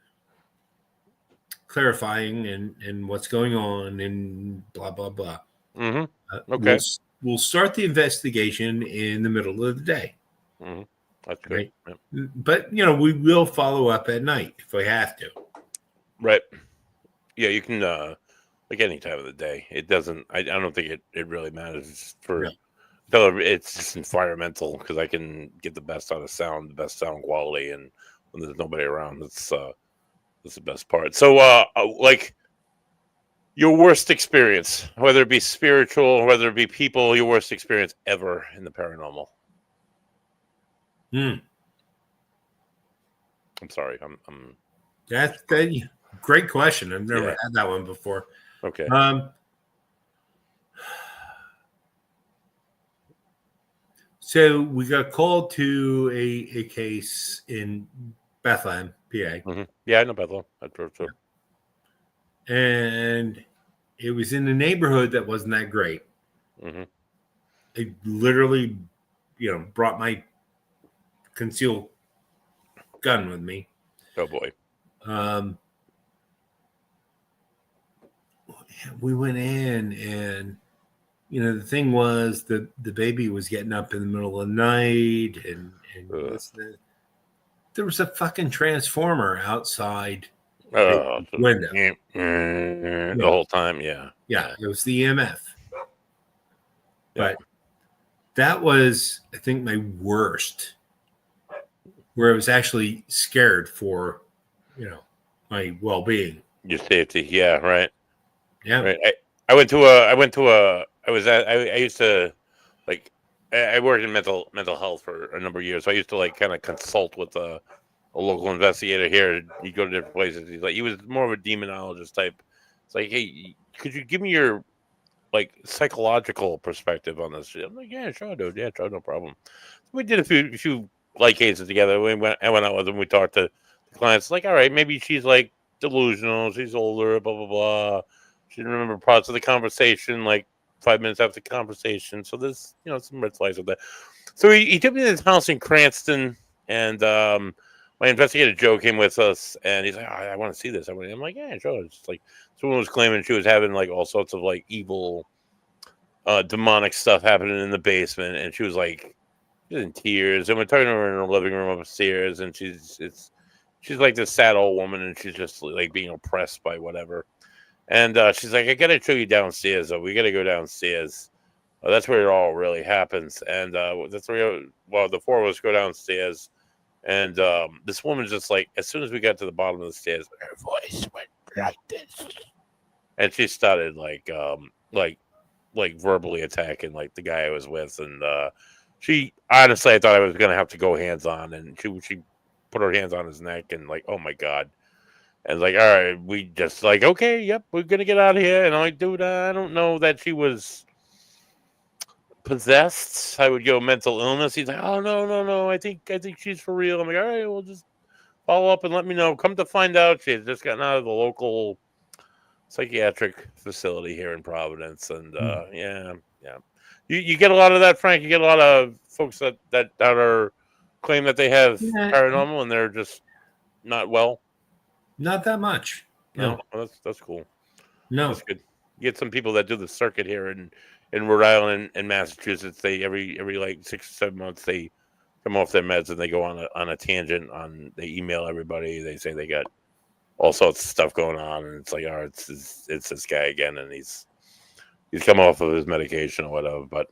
clarifying and what's going on and blah blah blah. Mm-hmm. We'll Okay. we'll start the investigation in the middle of the day, Mm-hmm. That's good. right? Yep. But we will follow up at night if we have to. Right. Yeah. You can like any time of the day. It doesn't. I don't think it really matters for. Yeah. It's just environmental because I can get the best out of sound, the best sound quality, and when there's nobody around, that's the best part. So, like your worst experience, whether it be spiritual, whether it be people, your worst experience ever in the paranormal. Hmm. I'm sorry. I'm That's great question. I've never yeah. had that one before. Okay. So we got called to a case in Bethlehem, PA. Mm-hmm. Yeah, I know Bethel. I drove to. And it was in a neighborhood that wasn't that great. Mm-hmm. I literally, brought my concealed gun with me. Oh boy. We went in, and the thing was the baby was getting up in the middle of the night, and there was a fucking transformer outside Oh, the window. The whole time. Yeah. Yeah, it was the EMF. But that was, I think, my worst, where I was actually scared for, my well-being. Your safety. Yeah. Right. Yeah. Right. I went to I used to like I worked in mental health for a number of years. So I used to like kind of consult with a local investigator here. You go to different places. He was more of a demonologist type. It's like, hey, could you give me your like psychological perspective on this? I'm like, yeah, sure, dude. Yeah, sure, no problem. So we did a few light cases together. I went out with them. We talked to the clients. Like, all right, maybe she's like delusional. She's older. Blah blah blah. She didn't remember parts of the conversation. Like 5 minutes after the conversation. So there's some red flags with that. So he took me to this house in Cranston, and my investigator Joe came with us, and he's like, oh, I want to see this. I'm like, yeah, sure. It's like someone was claiming she was having like all sorts of like evil, demonic stuff happening in the basement, and she was like, she's in tears. And we're talking to her in her living room upstairs, and she's like this sad old woman, and she's just like being oppressed by whatever. And she's like, I gotta show you downstairs, though. We gotta go downstairs. That's where it all really happens. And that's where the four of us go downstairs. And this woman just like, as soon as we got to the bottom of the stairs, her voice went like this, and she started like verbally attacking like the guy I was with. And she honestly, I thought I was gonna have to go hands on, and she put her hands on his neck, and like, oh my god. And like, all right, we just like, okay, yep, we're gonna get out of here. And I'm like, dude, I don't know that she was possessed. I would go mental illness. He's like, oh no, I think she's for real. I'm like, all right, we'll just follow up and let me know. Come to find out, she had just gotten out of the local psychiatric facility here in Providence. And yeah. You get a lot of that, Frank. You get a lot of folks that are claim that they have paranormal and they're just not well. Not that much. No, that's cool. No, that's good. You get some people that do the circuit here in Rhode Island and Massachusetts. They every like 6 or 7 months they come off their meds and they go on a tangent. They email everybody. They say they got all sorts of stuff going on, and it's like, oh, it's this guy again, and he's come off of his medication or whatever. But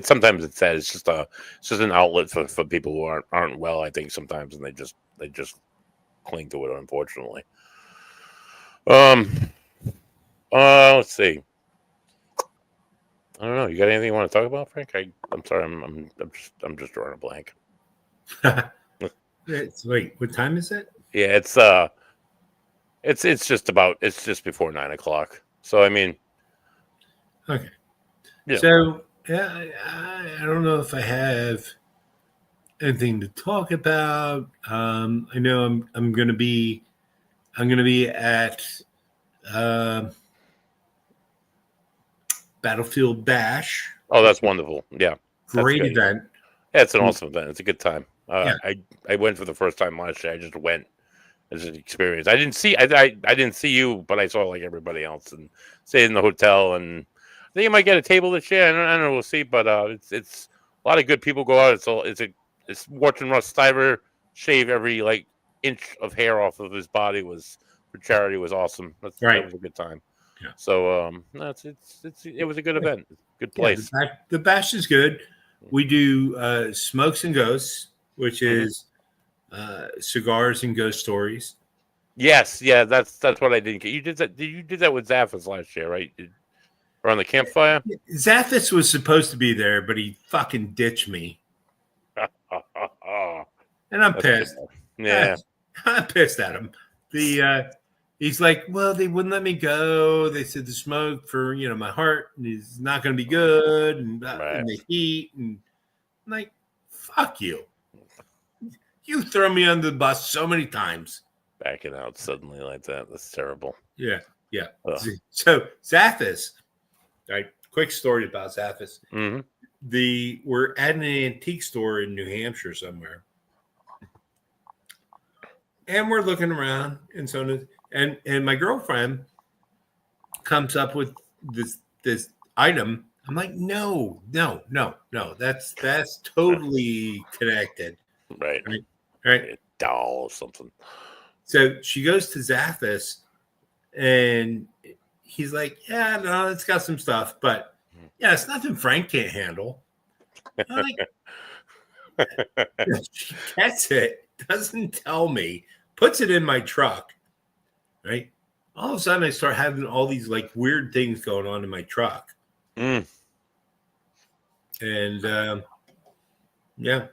sometimes it's sad. It's just an outlet for people who aren't well. I think sometimes, and they just cling to it, unfortunately. Let's see. I don't know. You got anything you want to talk about, Frank? I'm sorry. I'm just drawing a blank. Wait, what time is it? Yeah, it's just before 9 o'clock. So I mean, okay. Yeah. So yeah, I don't know if I have anything to talk about. I know I'm going to be at Battlefield Bash. Oh, that's wonderful. Yeah, great event. Yeah, it's an awesome event. It's a good time. Yeah. I went for the first time last year. I just went as an experience. I didn't see you, but I saw like everybody else and stayed in the hotel. And I think you might get a table this year. I don't know. We'll see. But it's a lot of good people go out. It's watching Russ Stiver shave every like inch of hair off of his body was for charity was awesome. That was a good time. Yeah. So it was a good event. Good place. Yeah, the bash is good. We do Smokes and Ghosts, which is cigars and ghost stories. Yes, yeah, that's what I didn't get. You did that. You did that with Zaffis last year, right? Around the campfire. Zaffis was supposed to be there, but he fucking ditched me. And I'm pissed. Yeah, I'm pissed at him. He's like, well, they wouldn't let me go. They said the smoke for my heart is not going to be good, and the heat, and I'm like, fuck you. You throw me under the bus so many times. Backing out suddenly like that. That's terrible. Yeah. Ugh. So Zaffis, right? Quick story about Zaffis. Mm-hmm. We're at an antique store in New Hampshire somewhere, and we're looking around, and my girlfriend comes up with this item. I'm like, no, that's totally connected, right? A doll or something. So she goes to Zaffis, and he's like, yeah, no, it's got some stuff, but yeah, it's nothing Frank can't handle. She gets it, doesn't tell me, puts it in my truck, right? All of a sudden I start having all these like weird things going on in my truck. Mm. And yeah,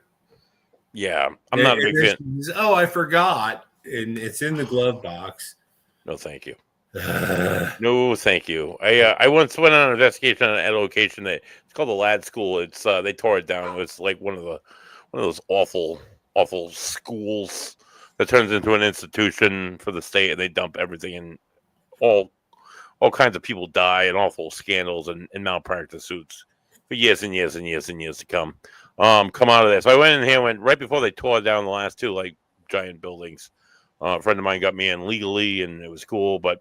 Yeah, I'm not a big fan. Oh, I forgot, and it's in the glove box. No, thank you. Uh, No, thank you. I once went on an investigation at a location that it's called the Lad School. It's they tore it down. It was like one of those awful schools that turns into an institution for the state, and they dump everything, and all kinds of people die, and awful scandals and malpractice suits for years and years and years and years to come. Come out of there. So I went in here, went right before they tore down the last two like giant buildings. A friend of mine got me in legally, and it was cool. But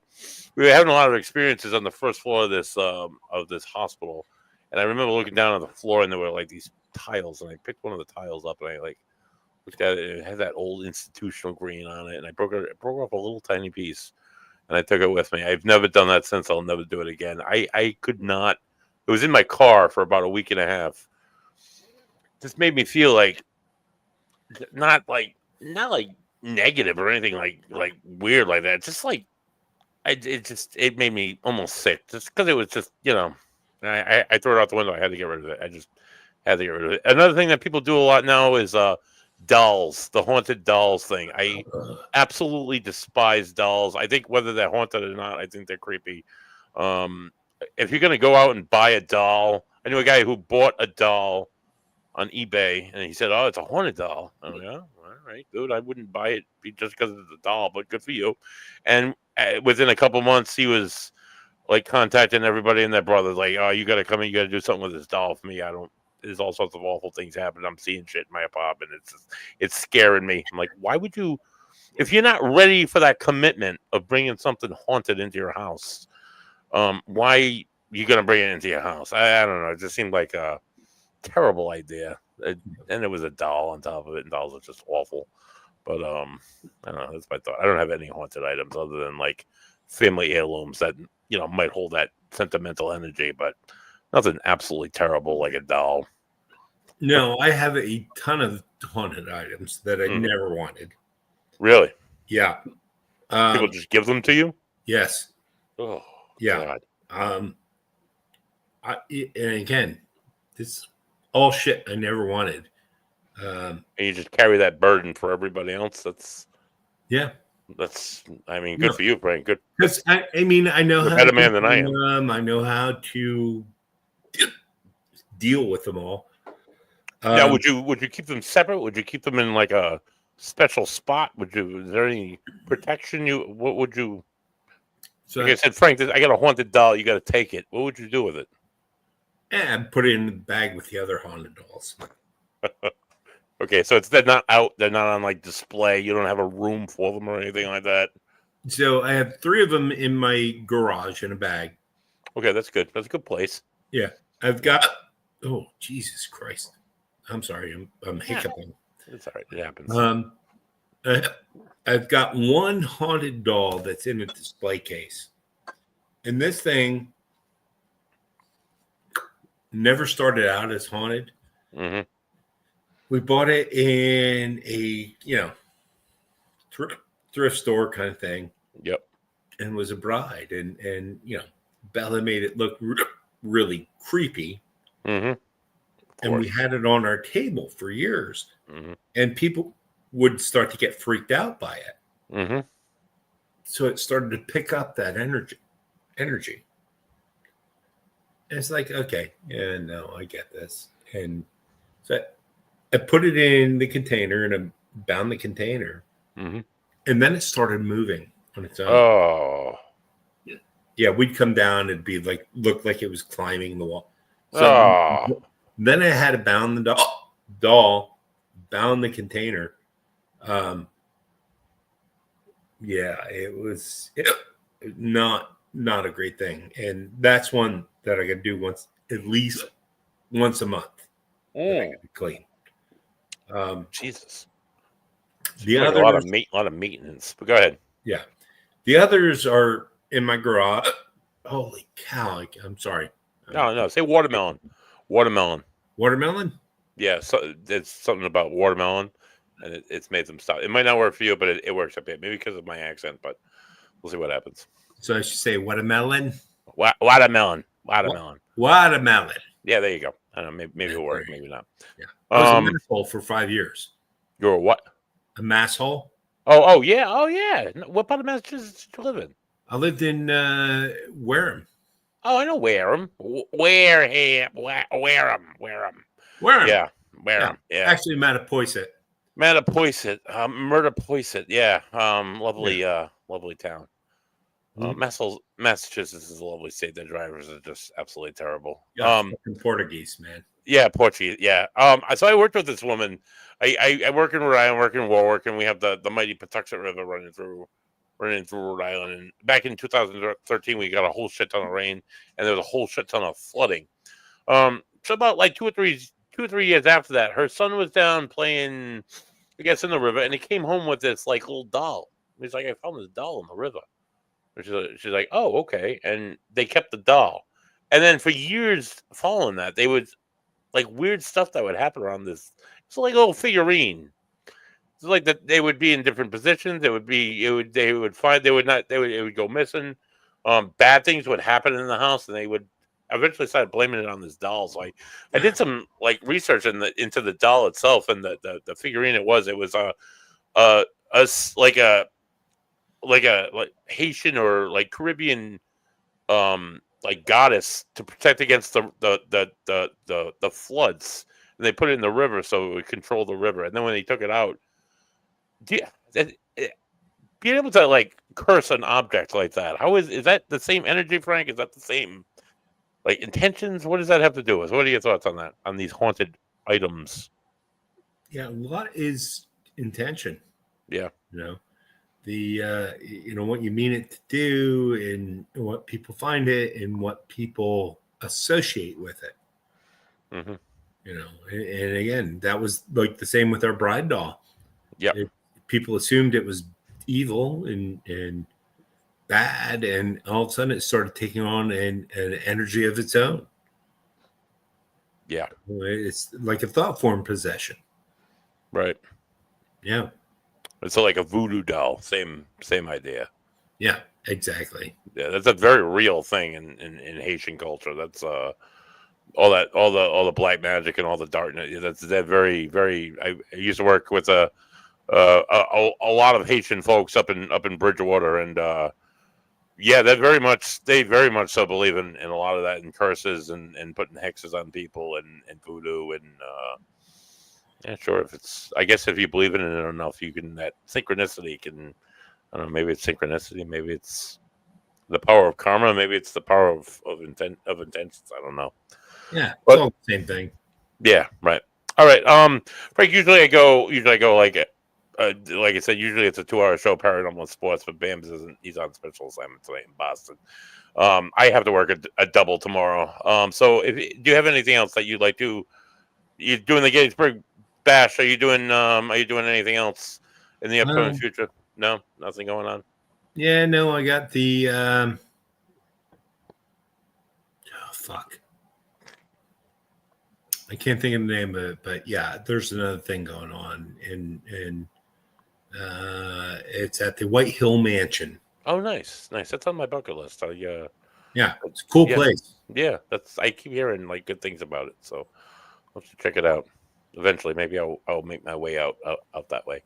we were having a lot of experiences on the first floor of this hospital, and I remember looking down on the floor, and there were like these tiles, and I picked one of the tiles up, and I like looked at it, and it had that old institutional green on it, and I broke off a little tiny piece, and I took it with me. I've never done that since. I'll never do it again. I could not. It was in my car for about a week and a half. Just made me feel like not like negative or anything like weird like that. Just like it made me almost sick just because it was just I threw it out the window. I had to get rid of it. I just had to get rid of it. Another thing that people do a lot now is dolls, the haunted dolls thing. I absolutely despise dolls. I think whether they're haunted or not, I think they're creepy. Um, if you're gonna go out and buy a doll, I knew a guy who bought a doll on eBay, and he said, "Oh, it's a haunted doll." Oh yeah, all right, dude. I wouldn't buy it just because it's a doll, but good for you. And within a couple months, he was like contacting everybody and their brothers, like, "Oh, you got to come in. You got to do something with this doll for me. I don't." There's all sorts of awful things happening. I'm seeing shit in my apartment. It's scaring me. I'm like, why would you? If you're not ready for that commitment of bringing something haunted into your house, why you gonna bring it into your house? I don't know. It just seemed like a terrible idea. And it was a doll on top of it, and dolls are just awful. But I don't know. That's my thought. I don't have any haunted items other than like family heirlooms that might hold that sentimental energy, but nothing absolutely terrible like a doll. no, I have a ton of haunted items that I never wanted. Really? Yeah. People just give them to you? Yes. Oh, Yeah. God. And again, this all shit I never wanted. And you just carry that burden for everybody else. That's I mean, good for you, Frank. Good. Because I mean, I know You're a how better to man than I am. I know how to deal with them all. Now, would you keep them separate? Would you keep them in like a special spot? Is there any protection? What would you? So like I said, Frank, I got a haunted doll. You got to take it. What would you do with it? and put it in the bag with the other haunted dolls. Okay, so they're not out. They're not on like display. You don't have a room for them or anything like that. So I have 3 of them in my garage in a bag. Okay, that's good. That's a good place. Yeah, I've got. Oh Jesus Christ! I'm sorry. I'm hiccuping. It's all right. It happens. I've got one haunted doll that's in a display case, and this thing never started out as haunted. Mm-hmm. We bought it in a thrift store kind of thing. Yep. And was a bride, and Bella made it look really creepy. Mm-hmm. And we had it on our table for years, mm-hmm. and people would start to get freaked out by it. Mm-hmm. So it started to pick up that energy. And it's like, okay, yeah, no, I get this. And so I put it in the container, and I bound the container. Mm-hmm. And then it started moving on its own. Oh. Yeah, we'd come down and be like, look like it was climbing the wall. So then I had to bound the doll, bound the container. Yeah, it was not a great thing. And that's one that I could do at least once a month. Clean. Jesus. The like other a lot of maintenance. But go ahead. Yeah. The others are in my garage. Holy cow. I'm sorry. No. Say watermelon. Watermelon? Yeah. So it's something about watermelon, and it's made them stop. It might not work for you, but it works a bit. Maybe because of my accent, but we'll see what happens. So I should say watermelon? Watermelon. Watermelon. Watermelon. Yeah, there you go. I don't know. Maybe it'll work. Maybe not. Yeah. I was a masshole for 5 years. You're a what? A masshole. Oh yeah. What part of Massachusetts did you live in? I lived in Wareham. Oh, I know Wareham. Wareham. Wareham. Yeah, Wareham. Yeah. Actually, Mattapoisett. Murderpoisett. Yeah. Lovely town. Massachusetts is a lovely state. The drivers are just absolutely terrible. Yeah, fucking Portuguese, man. Yeah, Portuguese. Yeah. So I worked with this woman. I work in Rhode Island, work in Warwick, and we have the mighty Patuxent River running through Rhode Island. And back in 2013, we got a whole shit ton of rain, and there was a whole shit ton of flooding. So about like 2 or 3 years after that, her son was down playing, I guess, in the river, and he came home with this like little doll. He's like, I found this doll in the river. She's like, oh, okay. And they kept the doll. And then for years following that, they would like weird stuff that would happen around this. It's like a little figurine. It's like that they would be in different positions. It would go missing. Bad things would happen in the house, and they would eventually start blaming it on this doll. So I did some like research into the doll itself and the figurine. It was like Haitian or like Caribbean like goddess to protect against the floods, and they put it in the river so it would control the river. And then when they took it out, being able to like curse an object like that, how is that the same energy, Frank? Is that the same like intentions? What does that have to do with? What are your thoughts on that, on these haunted items? Yeah, what is intention? Yeah, what you mean it to do, and what people find it, and what people associate with it. Mm-hmm. And again, that was like the same with our bride doll. Yeah, people assumed it was evil and bad, and all of a sudden it started taking on an energy of its own. Yeah, it's like a thought form possession. Right. Yeah. It's like a voodoo doll. Same idea. Yeah, exactly. Yeah, that's a very real thing in Haitian culture. That's all the black magic and all the darkness. That very, very. I used to work with a lot of Haitian folks up in Bridgewater, and they very much so believe in a lot of that, and curses and putting hexes on people and voodoo and. Yeah, sure. I guess if you believe in it enough, you can, that synchronicity can, I don't know, maybe it's synchronicity, maybe it's the power of karma, maybe it's the power of intentions. I don't know. Yeah, it's all the same thing. Yeah, right. All right. Frank, usually I go like I said, usually it's a 2-hour show, Paranormal Sports, but Bams he's on special assignment tonight in Boston. I have to work a double tomorrow. So do you have anything else that you'd like to, you're doing the Gettysburg Bash? Are you doing anything else in the upcoming future? No, nothing going on. Yeah, no, I got the fuck. I can't think of the name of it, but yeah, there's another thing going on, and it's at the White Hill Mansion. Oh, nice. That's on my bucket list. Yeah, it's a cool place. Yeah, I keep hearing like good things about it, so I'll have to check it out. Eventually, maybe I'll make my way out that way.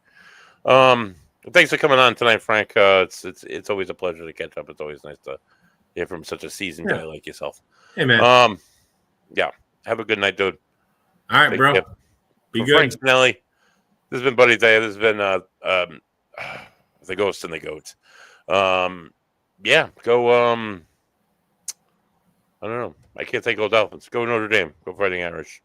Thanks for coming on tonight, Frank. It's always a pleasure to catch up. It's always nice to hear from such a seasoned guy like yourself. Hey, man. Yeah. Have a good night, dude. All right, bro. Be good. Frank Cinelli, this has been Buddy Day. This has been the Ghost and the Goat. Yeah, go. I don't know. I can't say go Dolphins. Go Notre Dame. Go Fighting Irish.